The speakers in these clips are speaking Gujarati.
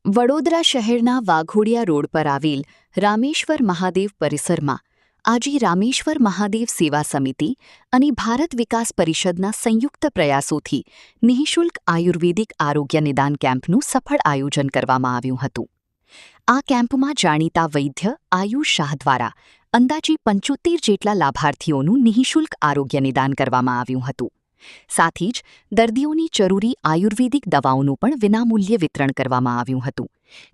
વડોદરા શહેરના વાઘોડિયા રોડ પર આવેલ રામેશ્વર મહાદેવ પરિસરમાં આજે રામેશ્વર મહાદેવ સેવા સમિતિ અને ભારત વિકાસ પરિષદના સંયુક્ત પ્રયાસોથી નિઃશુલ્ક આયુર્વેદિક આરોગ્ય નિદાન કેમ્પનું સફળ આયોજન કરવામાં આવ્યું હતું। આ કેમ્પમાં જાણીતા વૈદ્ય આયુષ શાહ દ્વારા અંદાજે 75 જેટલા લાભાર્થીઓનું નિઃશુલ્ક આરોગ્ય નિદાન કરવામાં આવ્યું હતું। साथ ही दर्दीओनी जरूरी आयुर्वेदिक दवाओं पण विनामूल्ये वितरण करवामां आव्युं हतुं,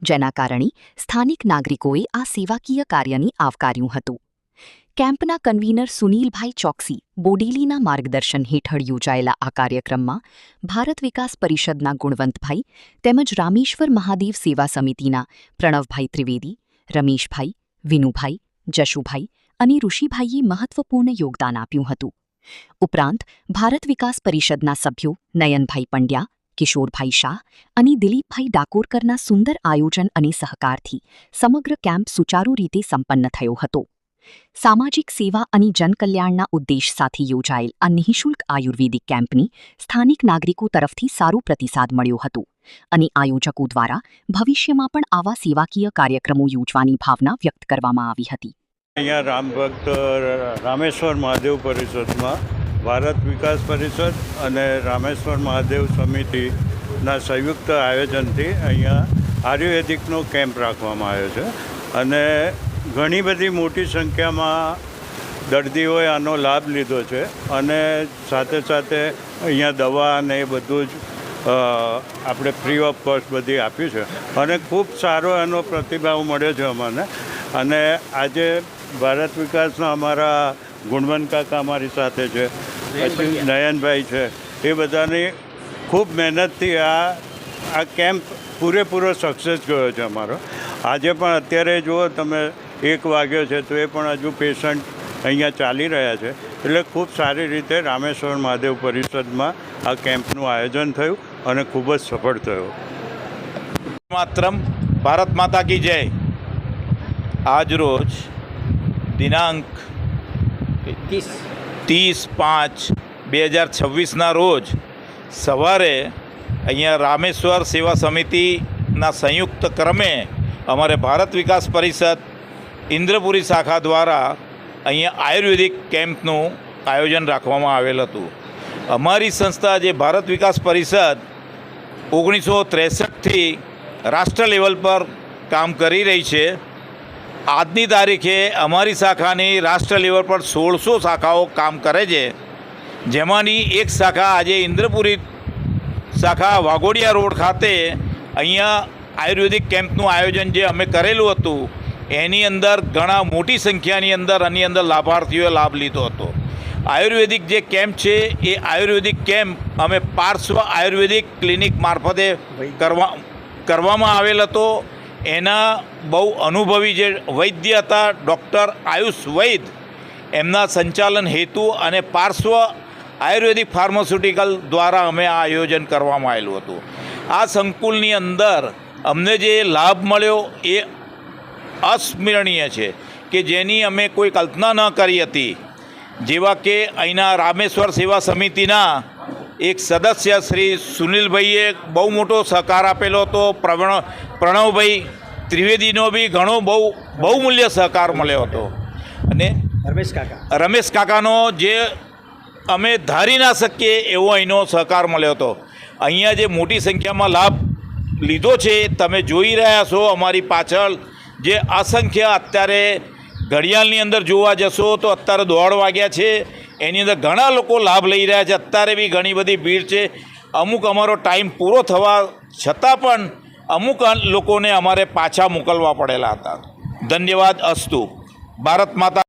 जेना कारणे स्थानिक नागरिकोए आ सेवाकीय कार्यने आवकार्युं हतुं। केम्पना कन्वीनर सुनीलभाई चौकसी बोडेलीना मार्गदर्शन हेठळ योजायेला आ कार्यक्रममां भारत विकास परिषदना गुणवंतभाई तेमज रामेश्वर महादेव सेवा समितिना प्रणवभाई त्रिवेदी, रमेशभाई, विनुभाई, जशुभाई अने ऋषिभाईए महत्वपूर्ण योगदान आप्युं हतुं। उपरांत भारत विकास परिषदना सभ्यो नयनभाई पंड्या, किशोरभाई शाह अने दिलीपभाई डाकोरकरना सुंदर आयोजन अने सहकारथी समग्र केम्प सुचारू रीते संपन्न थयो हतो। सामाजिक सेवा अने जनकल्याणना उद्देश्य साथे योजायेल आ निःशुल्क आयुर्वेदिक केम्पनी स्थानिक नागरिको तरफथी सारो प्रतिसाद मळ्यो हतो अने आयोजको द्वारा भविष्यमां पण आवा सेवाकीय कार्यक्रमो योजवानी भावना व्यक्त करवामां आवी हती। અહીંયા રામ ભક્ત રામેશ્વર મહાદેવ પરિષદમાં ભારત વિકાસ પરિષદ અને રામેશ્વર મહાદેવ સમિતિના સંયુક્ત આયોજનથી અહીંયા આયુર્વેદિકનો કેમ્પ રાખવામાં આવ્યો છે અને ઘણી બધી મોટી સંખ્યામાં દર્દીઓએ આનો લાભ લીધો છે અને સાથે સાથે અહીંયા દવા અને એ બધું જ આપણે ફ્રી ઓફ કોસ્ટ બધી આપ્યું છે અને ખૂબ સારો એનો પ્રતિભાવ મળ્યો છે અમને। અને આજે ભારત વિકાસના અમારા ગુણવંત કાકા અમારી સાથે છે, પછી નયનભાઈ છે, એ બધાની ખૂબ મહેનતથી આ કેમ્પ પૂરેપૂરો સક્સેસ ગયો છે અમારો। આજે પણ અત્યારે જુઓ તમે 1 વાગ્યો છે તો એ પણ હજુ પેશન્ટ અહીંયા ચાલી રહ્યા છે। એટલે ખૂબ સારી રીતે રામેશ્વર મહાદેવ પરિષદમાં આ કેમ્પનું આયોજન થયું અને ખૂબ જ સફળ થયું। मातरम भारत माता की जय। आज रोज दिनांक 30/5/2026 रोज सवारे अहींया रामेश्वर सेवा समितिना संयुक्त क्रमे अमारे भारत विकास परिषद इंद्रपुरी शाखा द्वारा अहींया आयुर्वेदिक केम्पनु आयोजन राखवामां आवेल हतुं। अमारी संस्था जे भारत विकास परिषद 1963 थी राष्ट्र लेवल पर काम करी रही है। આજની તારીખે અમારી શાખાની રાષ્ટ્ર લેવલ પર 1600 શાખાઓ કામ કરે છે, જેમાંની એક શાખા આજે ઇન્દ્રપુરી શાખા વાઘોડિયા રોડ ખાતે અહીંયા આયુર્વેદિક કેમ્પનું આયોજન જે અમે કરેલું હતું એની અંદર ઘણા મોટી સંખ્યાની અંદર આની અંદર લાભાર્થીઓએ લાભ લીધો હતો। આયુર્વેદિક જે કેમ્પ છે એ આયુર્વેદિક કેમ્પ અમે પાર્શ્વ આયુર્વેદિક ક્લિનિક મારફતે કરવામાં આવેલ હતો। એના બહુ અનુભવી જે વૈદ્ય હતા ડૉક્ટર આયુષ વૈદ એમના સંચાલન હેતુ અને પાર્શ્વ આયુર્વેદિક ફાર્માસ્યુટિકલ દ્વારા અમે આ આયોજન કરવામાં આવેલું હતું। આ સંકુલની અંદર અમને જે લાભ મળ્યો એ અસ્મરણીય છે કે જેની અમે કોઈ કલ્પના ન કરી હતી। જેવા કે અહીંના રામેશ્વર સેવા સમિતિના એક સદસ્ય શ્રી સુનિલભાઈએ બહુ મોટો સહકાર આપેલો હતો। પ્રણવભાઈ ત્રિવેદીનો બી ઘણો બહુમૂલ્ય સહકાર મળ્યો હતો અને રમેશ કાકાનો જે અમે ધારી ના શકીએ એવો અહીંનો સહકાર મળ્યો હતો। અહીંયા જે મોટી સંખ્યામાં લાભ લીધો છે તમે જોઈ રહ્યા છો અમારી પાછળ જે અસંખ્ય અત્યારે ઘડિયાળની અંદર જોવા જશો તો અત્યારે 1:30 વાગ્યા છે, એની અંદર ઘણા લોકો લાભ લઈ રહ્યા છે। અત્યારે બી ઘણી બધી ભીડ છે। અમુક અમારો ટાઈમ પૂરો થવા છતાં પણ અમુક લોકોને અમારે પાછા મોકલવા પડેલા હતા। ધન્યવાદ અસ્તુ। ભારત માતા।